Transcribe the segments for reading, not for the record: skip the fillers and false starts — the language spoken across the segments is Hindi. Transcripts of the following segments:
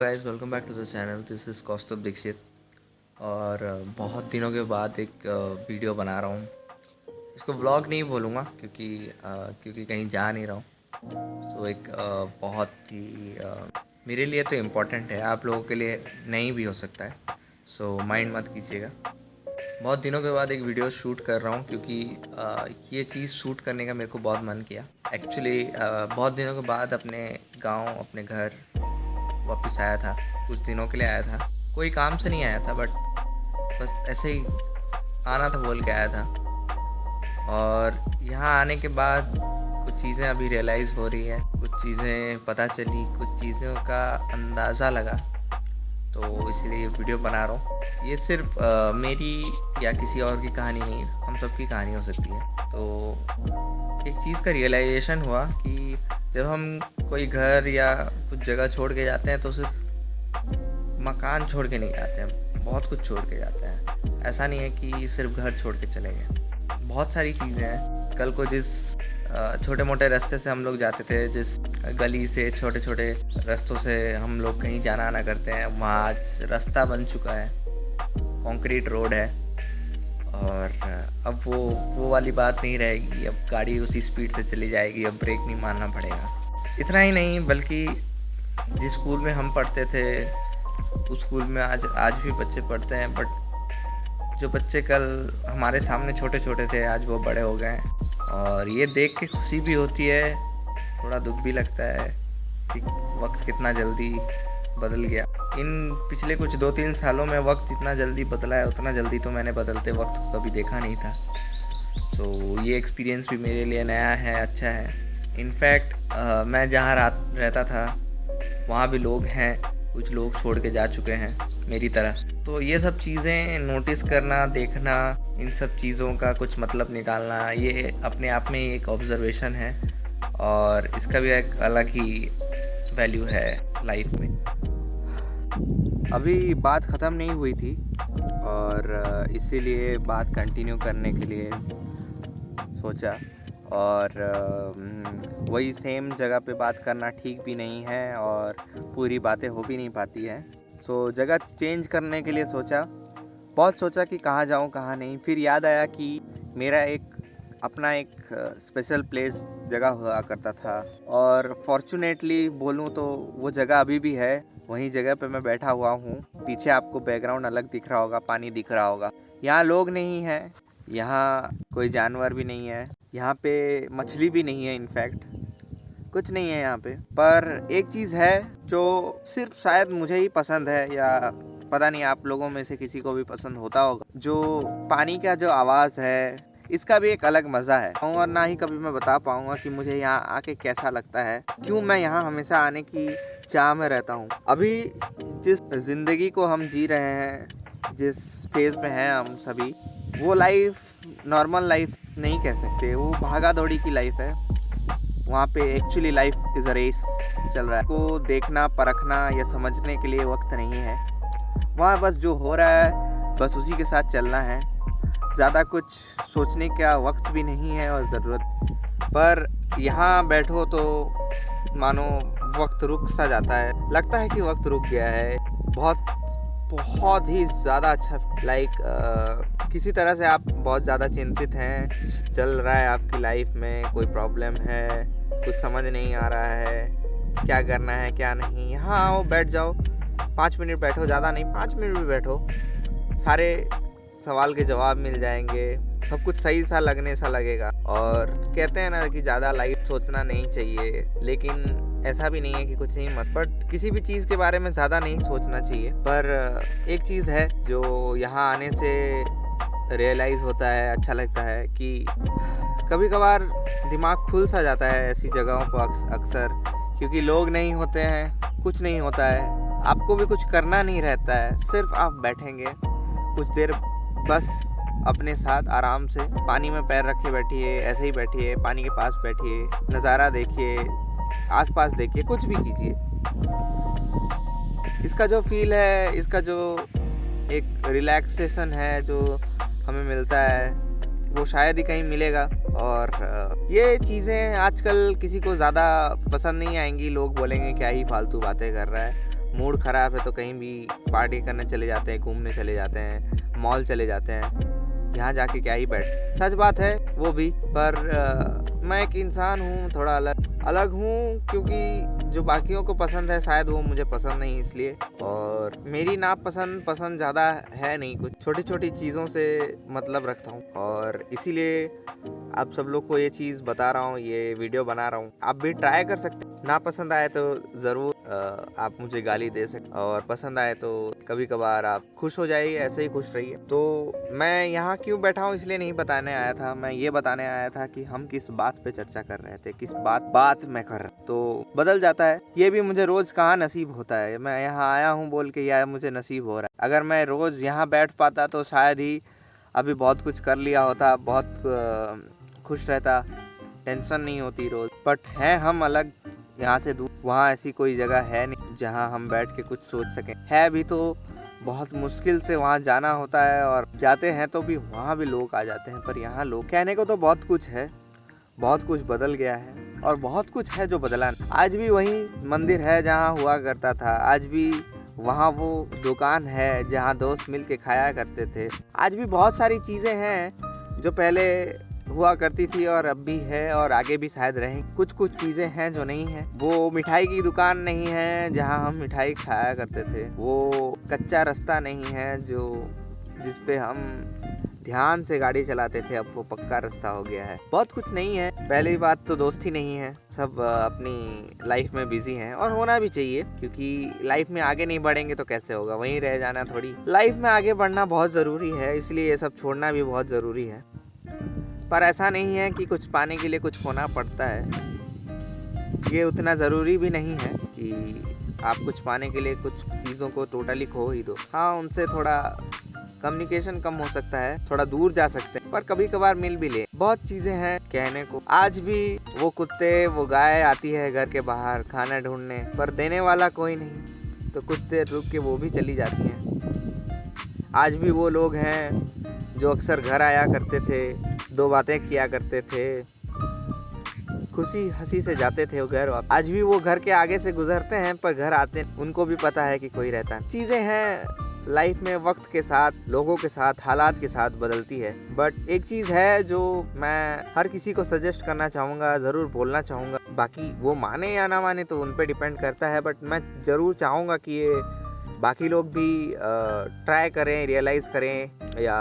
Guys, welcome back to the channel. This is Kaustubh Dikshit. और बहुत दिनों के बाद एक वीडियो बना रहा हूँ। इसको व्लॉग नहीं बोलूँगा क्योंकि कहीं जा नहीं रहा हूँ। एक बहुत ही मेरे लिए तो इम्पोर्टेंट है, आप लोगों के लिए नहीं भी हो सकता है। माइंड मत कीजिएगा। बहुत दिनों के बाद एक वीडियो शूट कर रहा हूँ क्योंकि ये चीज़ शूट करने का मेरे को बहुत मन किया। एक्चुअली बहुत दिनों के बाद अपने गांव, अपने घर वापस आया था। कुछ दिनों के लिए आया था, कोई काम से नहीं आया था, बट बस ऐसे ही आना था बोल के आया था। और यहाँ आने के बाद कुछ चीज़ें अभी रियलाइज़ हो रही है, कुछ चीज़ें पता चली, कुछ चीज़ों का अंदाज़ा लगा। तो इसीलिए ये वीडियो बना रहा हूँ। ये सिर्फ मेरी या किसी और की कहानी नहीं, हम सब की कहानी हो सकती है। तो एक चीज़ का रियलाइजेशन हुआ कि जब हम कोई घर या कुछ जगह छोड़ के जाते हैं तो सिर्फ मकान छोड़ के नहीं जाते हैं, बहुत कुछ छोड़ के जाते हैं। ऐसा नहीं है कि सिर्फ घर छोड़ के चले गए, बहुत सारी चीज़ें हैं। कल को जिस छोटे मोटे रास्ते से हम लोग जाते थे, जिस गली से, छोटे छोटे रास्तों से हम लोग कहीं जाना आना करते हैं, वहाँ आज रास्ता बन चुका है, कंक्रीट रोड है। और अब वो वाली बात नहीं रहेगी। अब गाड़ी उसी स्पीड से चली जाएगी, अब ब्रेक नहीं मारना पड़ेगा। इतना ही नहीं, बल्कि जिस स्कूल में हम पढ़ते थे उस स्कूल में आज भी बच्चे पढ़ते हैं, बट जो बच्चे कल हमारे सामने छोटे छोटे थे आज वो बड़े हो गए हैं। और ये देख के खुशी भी होती है, थोड़ा दुख भी लगता है कि वक्त कितना जल्दी बदल गया। इन पिछले कुछ 2-3 सालों में वक्त जितना जल्दी बदला है उतना जल्दी तो मैंने बदलते वक्त को कभी देखा नहीं था। ये एक्सपीरियंस भी मेरे लिए नया है, अच्छा है। इनफैक्ट मैं जहाँ रहता था वहाँ भी लोग हैं, कुछ लोग छोड़ के जा चुके हैं मेरी तरह। तो ये सब चीज़ें नोटिस करना, देखना, इन सब चीज़ों का कुछ मतलब निकालना, ये अपने आप में एक ऑब्जर्वेशन है और इसका भी एक अलग ही वैल्यू है लाइफ में। अभी बात ख़त्म नहीं हुई थी और इसीलिए बात कंटिन्यू करने के लिए सोचा। और वही सेम जगह पे बात करना ठीक भी नहीं है और पूरी बातें हो भी नहीं पाती हैं। जगह चेंज करने के लिए सोचा, बहुत सोचा कि कहाँ जाऊँ कहाँ नहीं। फिर याद आया कि मेरा अपना एक स्पेशल प्लेस जगह हुआ करता था, और फॉर्चुनेटली बोलूँ तो वो जगह अभी भी है। वहीं जगह पे मैं बैठा हुआ हूँ। पीछे आपको बैकग्राउंड अलग दिख रहा होगा, पानी दिख रहा होगा। यहाँ लोग नहीं है, यहाँ कोई जानवर भी नहीं है, यहाँ पे मछली भी नहीं है, इनफैक्ट कुछ नहीं है यहाँ पे। पर एक चीज़ है जो सिर्फ शायद मुझे ही पसंद है, या पता नहीं आप लोगों में से किसी को भी पसंद होता होगा। जो पानी का जो आवाज़ है, इसका भी एक अलग मज़ा है। और ना ही कभी मैं बता पाऊँगा कि मुझे यहाँ आके कैसा लगता है, क्यों मैं यहाँ हमेशा आने की चाह में रहता हूँ। अभी जिस ज़िंदगी को हम जी रहे हैं, जिस फेज़ में हैं हम सभी, वो लाइफ नॉर्मल लाइफ नहीं कह सकते, वो भागा दौड़ी की लाइफ है। वहाँ पे actually life is a race चल रहा है। को देखना, परखना या समझने के लिए वक्त नहीं है। वहाँ बस जो हो रहा है बस उसी के साथ चलना है। ज़्यादा कुछ सोचने का वक्त भी नहीं है और ज़रूरत। पर यहाँ बैठो तो मानो वक्त रुक सा जाता है, लगता है कि वक्त रुक गया है। बहुत ही ज़्यादा अच्छा, किसी तरह से आप बहुत ज़्यादा चिंतित हैं, चल रहा है आपकी लाइफ में, कोई प्रॉब्लम है, कुछ समझ नहीं आ रहा है क्या करना है क्या नहीं। यहाँ आओ, बैठ जाओ, 5 मिनट बैठो, ज़्यादा नहीं, 5 मिनट भी बैठो, सारे सवाल के जवाब मिल जाएंगे, सब कुछ सही सा लगेगा। और कहते हैं ना कि ज़्यादा लाइफ सोचना नहीं चाहिए, लेकिन ऐसा भी नहीं है कि कुछ नहीं मत, बट किसी भी चीज़ के बारे में ज़्यादा नहीं सोचना चाहिए। पर एक चीज़ है जो यहाँ आने से रियलाइज़ होता है, अच्छा लगता है कि कभी कभार दिमाग खुल सा जाता है ऐसी जगहों पर अक्सर, क्योंकि लोग नहीं होते हैं, कुछ नहीं होता है, आपको भी कुछ करना नहीं रहता है, सिर्फ आप बैठेंगे कुछ देर, बस अपने साथ आराम से पानी में पैर रखे बैठिए, ऐसे ही बैठिए, पानी के पास बैठिए, नज़ारा देखिए, आसपास देखिए, कुछ भी कीजिए। इसका जो फील है, इसका जो एक रिलैक्सेशन है जो हमें मिलता है, वो शायद ही कहीं मिलेगा। और ये चीज़ें आजकल किसी को ज़्यादा पसंद नहीं आएंगी, लोग बोलेंगे क्या ही फालतू बातें कर रहा है। मूड ख़राब है तो कहीं भी पार्टी करने चले जाते हैं, घूमने चले जाते हैं, मॉल चले जाते हैं। यहाँ जाके क्या ही बैठ, सच बात है वो भी, पर मैं एक इंसान हूँ, थोड़ा अलग हूँ, क्योंकि जो बाकियों को पसंद है शायद वो मुझे पसंद नहीं, इसलिए। और मेरी पसंद ज़्यादा है नहीं, कुछ छोटी छोटी चीज़ों से मतलब रखता हूँ, और इसीलिए आप सब लोग को ये चीज़ बता रहा हूँ, ये वीडियो बना रहा हूँ। आप भी ट्राई कर सकते, ना पसंद आए तो ज़रूर आप मुझे गाली दे सकते, और पसंद आए तो कभी कभार आप खुश हो जाइए, ऐसे ही खुश रहिए। तो मैं यहाँ क्यों बैठा हूँ इसलिए नहीं बताने आया था, मैं ये बताने आया था कि हम किस बात पे चर्चा कर रहे थे, किस बात मैं कर रहा। तो बदल जाता है, ये भी मुझे रोज कहाँ नसीब होता है। मैं यहाँ आया हूँ बोल के यार मुझे नसीब हो रहा है। अगर मैं रोज यहाँ बैठ पाता तो शायद ही अभी बहुत कुछ कर लिया होता, बहुत खुश रहता, टेंशन नहीं होती रोज। बट है हम अलग, यहाँ से दूर, वहाँ ऐसी कोई जगह है नहीं जहाँ हम बैठ के कुछ सोच सकें। है भी तो बहुत मुश्किल से वहाँ जाना होता है, और जाते हैं तो भी वहाँ भी लोग आ जाते हैं। पर यहाँ लोग कहने को तो बहुत कुछ है, बहुत कुछ बदल गया है, और बहुत कुछ है जो बदला नहीं। आज भी वही मंदिर है जहाँ हुआ करता था, आज भी वहाँ वो दुकान है जहाँ दोस्त मिल के खाया करते थे। आज भी बहुत सारी चीज़ें हैं जो पहले हुआ करती थी और अब भी है, और आगे भी शायद रहें। कुछ चीज़ें हैं जो नहीं है। वो मिठाई की दुकान नहीं है जहाँ हम मिठाई खाया करते थे, वो कच्चा रास्ता नहीं है जिस पे हम ध्यान से गाड़ी चलाते थे, अब वो पक्का रास्ता हो गया है। बहुत कुछ नहीं है। पहली बात तो दोस्ती नहीं है, सब अपनी लाइफ में बिजी हैं, और होना भी चाहिए, क्योंकि लाइफ में आगे नहीं बढ़ेंगे तो कैसे होगा, वहीं रह जाना थोड़ी। लाइफ में आगे बढ़ना बहुत ज़रूरी है, इसलिए ये सब छोड़ना भी बहुत ज़रूरी है। पर ऐसा नहीं है कि कुछ पाने के लिए कुछ खोना पड़ता है, ये उतना ज़रूरी भी नहीं है कि आप कुछ पाने के लिए कुछ चीज़ों को टोटली खो ही दो। हाँ, उनसे थोड़ा कम्युनिकेशन कम हो सकता है, थोड़ा दूर जा सकते हैं, पर कभी कभार मिल भी ले। बहुत चीज़ें हैं कहने को। आज भी वो कुत्ते, वो गाय आती है घर के बाहर खाना ढूंढने, पर देने वाला कोई नहीं, तो कुछ देर रुक के वो भी चली जाती हैं। आज भी वो लोग हैं जो अक्सर घर आया करते थे, 2 बातें किया करते थे, खुशी हंसी से जाते थे वो घर। आज भी वो घर के आगे से गुजरते हैं, पर घर आते उनको भी पता है कि कोई रहता है। चीज़ें हैं लाइफ में, वक्त के साथ, लोगों के साथ, हालात के साथ बदलती है। बट एक चीज़ है जो मैं हर किसी को सजेस्ट करना चाहूँगा, ज़रूर बोलना चाहूँगा। बाकी वो माने या ना माने तो उन पे डिपेंड करता है, बट मैं ज़रूर चाहूँगा कि ये बाकी लोग भी ट्राई करें, रियलाइज़ करें या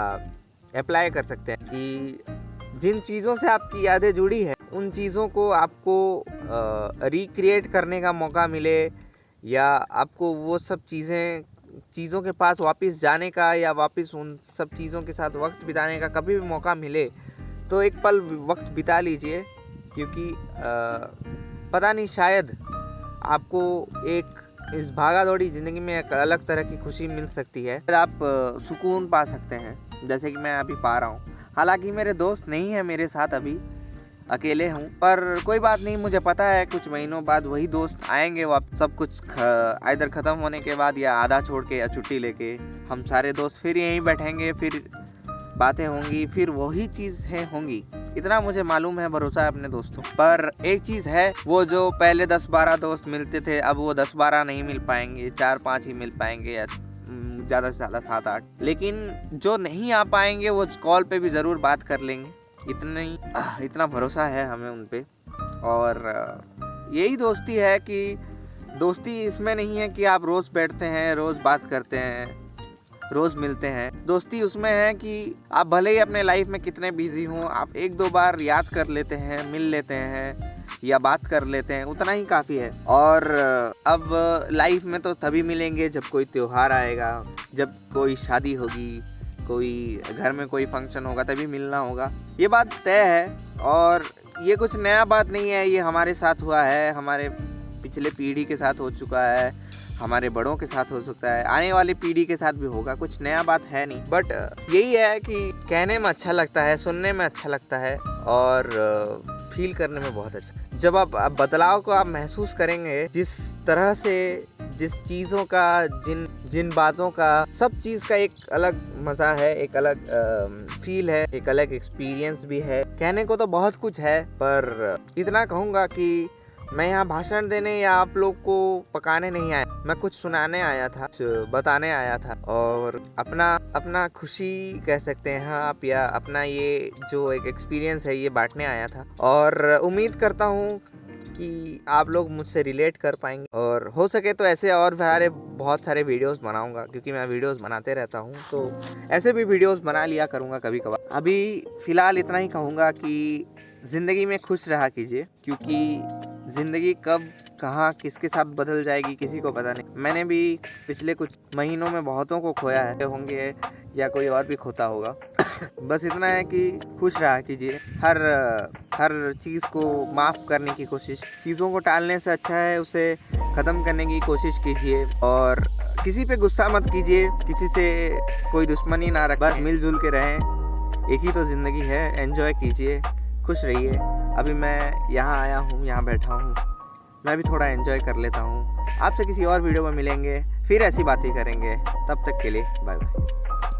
अप्लाई कर सकते हैं कि जिन चीज़ों से आपकी यादें जुड़ी है, उन चीज़ों को आपको रिक्रिएट करने का मौका मिले, या आपको वो सब चीज़ों के पास वापस जाने का, या वापस उन सब चीज़ों के साथ वक्त बिताने का कभी भी मौका मिले, तो एक पल वक्त बिता लीजिए। क्योंकि पता नहीं, शायद आपको एक इस भागा दौड़ी ज़िंदगी में एक अलग तरह की खुशी मिल सकती है, आप सुकून पा सकते हैं, जैसे कि मैं अभी पा रहा हूँ। हालांकि मेरे दोस्त नहीं है मेरे साथ, अभी अकेले हूँ, पर कोई बात नहीं। मुझे पता है कुछ महीनों बाद वही दोस्त आएंगे, वापस सब कुछ इधर ख़त्म होने के बाद, या आधा छोड़ के या छुट्टी लेके हम सारे दोस्त फिर यहीं बैठेंगे, फिर बातें होंगी, फिर वही चीज़ें होंगी। इतना मुझे मालूम है, भरोसा है अपने दोस्तों पर। एक चीज़ है, वो जो पहले 10-12 दोस्त मिलते थे, अब वो 10-12 नहीं मिल पाएंगे, 4-5 ही मिल पाएंगे, या ज़्यादा से ज़्यादा 7-8। लेकिन जो नहीं आ पाएंगे वो कॉल पे भी ज़रूर बात कर लेंगे, इतना भरोसा है हमें उन पे। और यही दोस्ती है कि दोस्ती इसमें नहीं है कि आप रोज़ बैठते हैं, रोज़ बात करते हैं, रोज़ मिलते हैं। दोस्ती उसमें है कि आप भले ही अपने लाइफ में कितने बिजी हों, आप 1-2 बार याद कर लेते हैं, मिल लेते हैं या बात कर लेते हैं, उतना ही काफ़ी है। और अब लाइफ में तो तभी मिलेंगे जब कोई त्यौहार आएगा, जब कोई शादी होगी, कोई घर में कोई फंक्शन होगा, तभी मिलना होगा। ये बात तय है, और ये कुछ नया बात नहीं है, ये हमारे साथ हुआ है, हमारे पिछले पीढ़ी के साथ हो चुका है, हमारे बड़ों के साथ हो सकता है, आने वाली पीढ़ी के साथ भी होगा। कुछ नया बात है नहीं, बट यही है कि कहने में अच्छा लगता है, सुनने में अच्छा लगता है, और फील करने में बहुत अच्छा। जब आप बदलाव को आप महसूस करेंगे, जिस तरह से, जिस चीज़ों का, जिन बातों का, सब चीज़ का एक अलग मज़ा है, एक अलग फील है, एक अलग एक्सपीरियंस भी है। कहने को तो बहुत कुछ है, पर इतना कहूँगा कि मैं यहाँ भाषण देने या आप लोग को पकाने नहीं आया, मैं कुछ सुनाने आया था, कुछ बताने आया था और अपना खुशी कह सकते हैं आप, या अपना ये जो एक एक्सपीरियंस है ये बांटने आया था। और उम्मीद करता हूँ कि आप लोग मुझसे रिलेट कर पाएंगे और हो सके तो ऐसे और बहुत सारे वीडियोस बनाऊंगा, क्योंकि मैं वीडियोस बनाते रहता हूँ, तो ऐसे भी वीडियोस बना लिया करूँगा कभी कभार। अभी फ़िलहाल इतना ही कहूँगा कि ज़िंदगी में खुश रहा कीजिए, क्योंकि ज़िंदगी कब कहाँ किसके साथ बदल जाएगी किसी को पता नहीं। मैंने भी पिछले कुछ महीनों में बहुतों को खोया है, होंगे या कोई और भी खोता होगा। बस इतना है कि खुश रहा कीजिए, हर चीज़ को माफ़ करने की कोशिश, चीज़ों को टालने से अच्छा है उसे ख़त्म करने की कोशिश कीजिए। और किसी पे गुस्सा मत कीजिए, किसी से कोई दुश्मनी ना रखें, बस मिलजुल के रहें। एक ही तो ज़िंदगी है, एंजॉय कीजिए, खुश रहिए। अभी मैं यहाँ आया हूँ, यहाँ बैठा हूँ, मैं भी थोड़ा एंजॉय कर लेता हूँ। आपसे किसी और वीडियो में मिलेंगे, फिर ऐसी बातें करेंगे। तब तक के लिए बाय बाय।